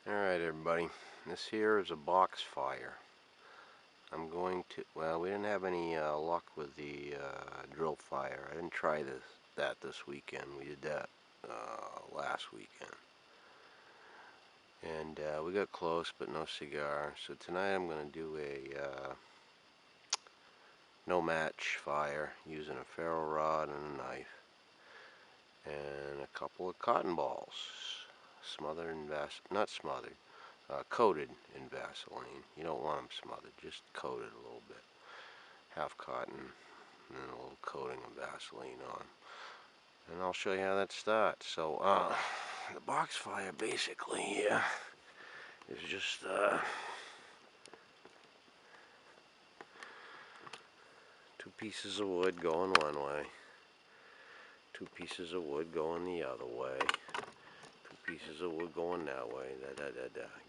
Alright everybody, this here is a box fire. I'm going to, well, we didn't have any luck with the drill fire. I didn't try this weekend. We did that last weekend. And we got close, but no cigar. So tonight I'm going to do a no match fire using a ferro rod and a knife. And a couple of cotton balls. Smothered and not smothered. Coated in Vaseline. You don't want them smothered, just coated a little bit. Half cotton and then a little coating of Vaseline on. And I'll show you how that starts. So, the box fire basically here is just two pieces of wood going one way, two pieces of wood going the other way, two pieces of wood going that way.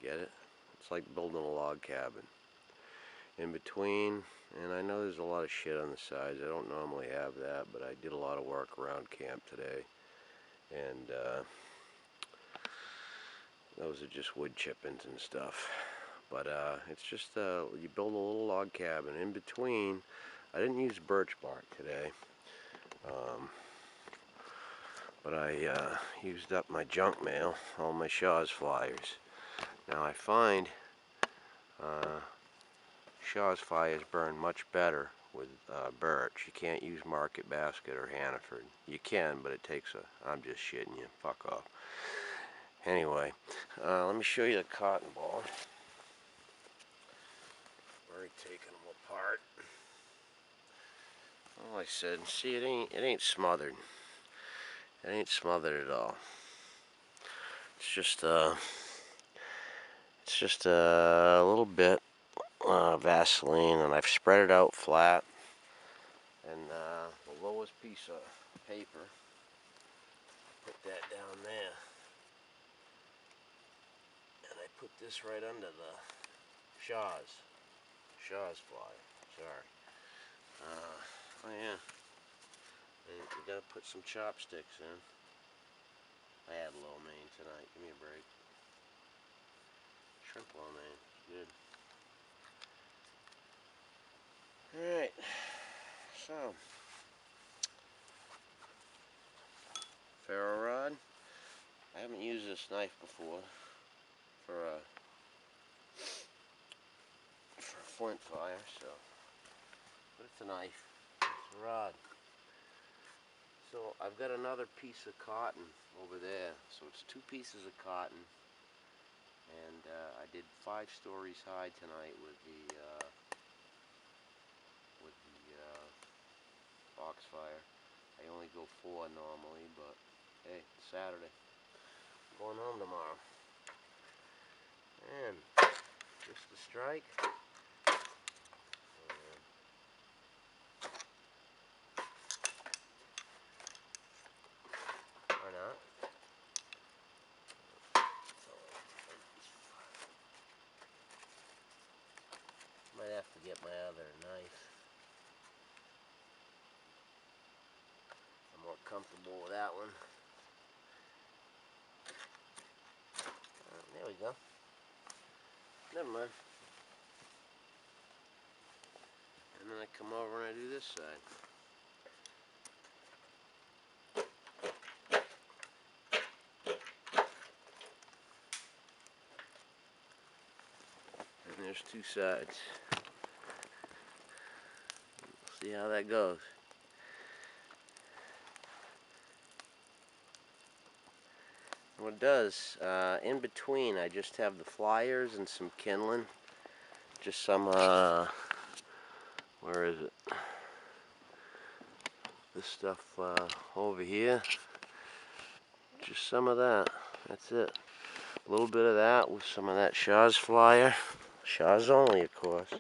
Get it? It's like building a log cabin. In between, and I know there's a lot of shit on the sides. I don't normally have that, but I did a lot of work around camp today, and those are just wood chippings and stuff. But it's just you build a little log cabin. In between, I didn't use birch bark today, but I used up my junk mail, all my Shaw's flyers. Now I find Shaw's fires burn much better with birch. You can't use Market Basket or Hannaford. You can, but it takes a... I'm just shitting you. Fuck off. Anyway, let me show you the cotton ball. Already taken them apart. Well, I said, see, it ain't smothered. It ain't smothered at all. It's just a little bit Vaseline, and I've spread it out flat. And the lowest piece of paper, put that down there. And I put this right under the Shaw's fly. Sorry. Oh yeah. And you gotta put some chopsticks in. I had lo mein tonight. Give me a break. Shrimp lo mein. Good. Alright. So. Ferro rod. I haven't used this knife before for a flint fire, so. But it's a knife. It's a rod. So I've got another piece of cotton over there. So it's two pieces of cotton. And I did 5 stories high tonight with the box fire. I only go 4 normally, but hey, it's Saturday. I'm going home tomorrow. And just a strike. Or not. Might have to get my other knife. I'm more comfortable with that one. There we go. Never mind. And then I come over and I do this side. And there's 2 sides. See how that goes. What it does, in between I just have the flyers and some kindling. Just some, where is it? This stuff over here. Just some of that. That's it. A little bit of that with some of that Shaw's flyer. Shaw's only, of course.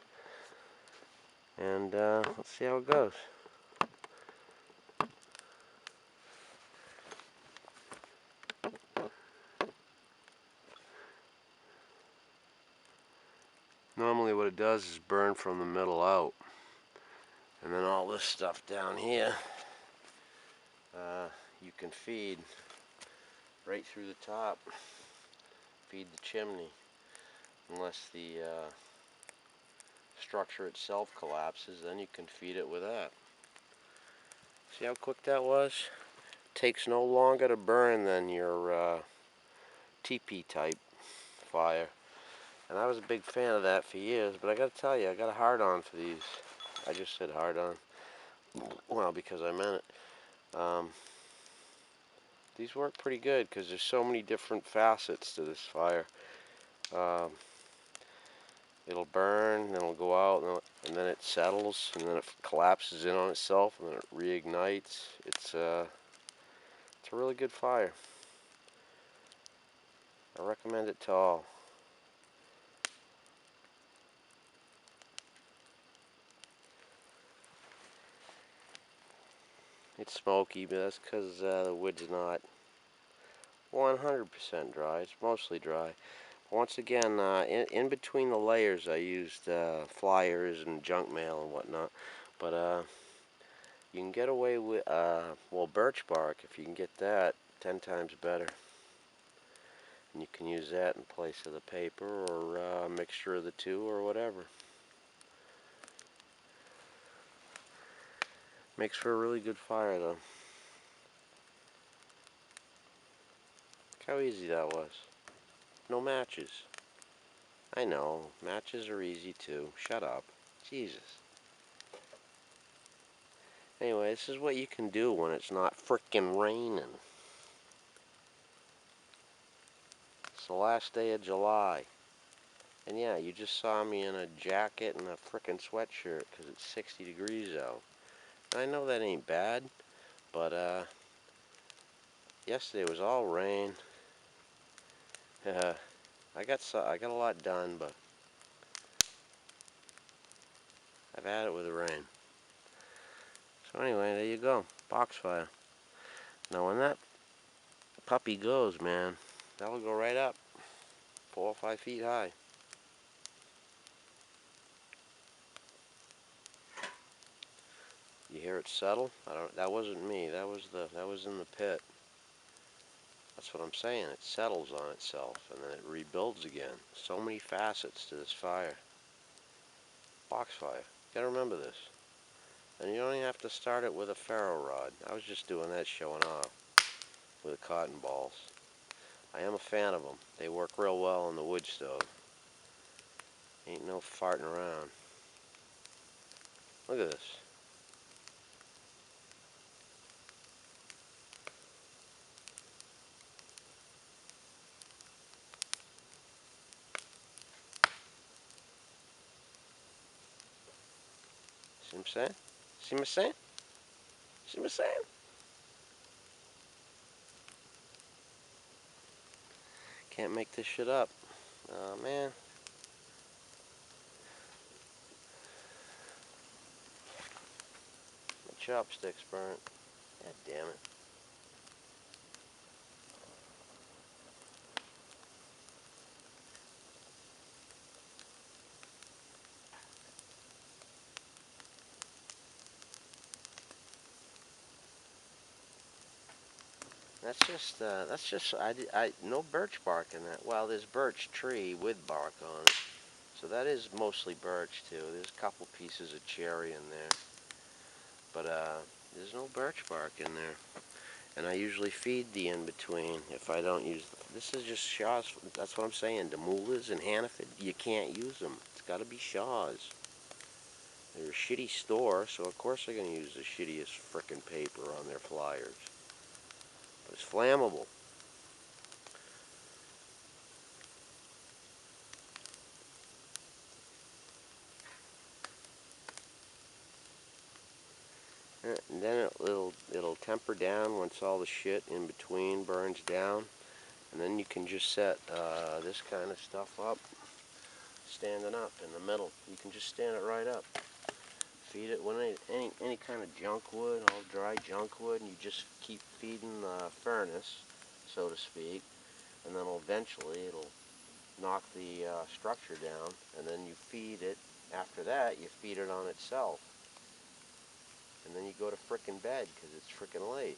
And let's see how it goes. Normally what it does is burn from the middle out. And then all this stuff down here, you can feed right through the top. feed the chimney unless the structure itself collapses. Then you can feed it with that. See how quick that was? Takes no longer to burn than your TP type fire. And I was a big fan of that for years, but I gotta tell you, I got a hard on for these. I just said hard on. Well, because I meant it. These work pretty good because there's so many different facets to this fire. It'll burn, then it'll go out, and then it settles, and then it collapses in on itself, and then it reignites. It's a really good fire. I recommend it to all. It's smoky, but that's because the wood's not 100% dry. It's mostly dry. Once again, in between the layers, I used flyers and junk mail and whatnot. But you can get away with, well, birch bark. If you can get that, 10 times better. And you can use that in place of the paper or a mixture of the two or whatever. Makes for a really good fire, though. Look how easy that was. No matches. I know, matches are easy too. Shut up. Jesus. Anyway, this is what you can do when it's not frickin' raining. It's the last day of July. And yeah, you just saw me in a jacket and a frickin' sweatshirt because it's 60 degrees out. And I know that ain't bad, but yesterday was all rain. I got a lot done, but I've had it with the rain. So anyway, there you go. Box fire. Now when that puppy goes, man, that'll go right up 4 or 5 feet high. You hear it settle? That wasn't me. That was in the pit. That's what I'm saying. It settles on itself and then it rebuilds again. So many facets to this fire. Box fire. You gotta remember this. And you don't even have to start it with a ferro rod. I was just doing that showing off with the cotton balls. I am a fan of them. They work real well on the wood stove. Ain't no farting around. Look at this. See what I'm saying? See what I'm saying? See what I'm saying? Can't make this shit up. Oh man. My chopsticks burnt. God damn it. No birch bark in that. Well, there's birch tree with bark on it. So that is mostly birch too. There's a couple pieces of cherry in there. But there's no birch bark in there. And I usually feed the in-between if I don't use them. This is just Shaw's. That's what I'm saying. The Moolahs and Hannaford, you can't use them. It's got to be Shaw's. They're a shitty store, so of course they're going to use the shittiest frickin' paper on their flyers. But it's flammable. And then it'll temper down once all the shit in between burns down, and then you can just set this kind of stuff up, standing up in the middle. You can just stand it right up. Feed it when any kind of junk wood, all dry junk wood, and you just keep feeding the furnace, so to speak, and then eventually it'll knock the structure down, and then you feed it. After that, you feed it on itself. And then you go to frickin' bed because it's frickin' late.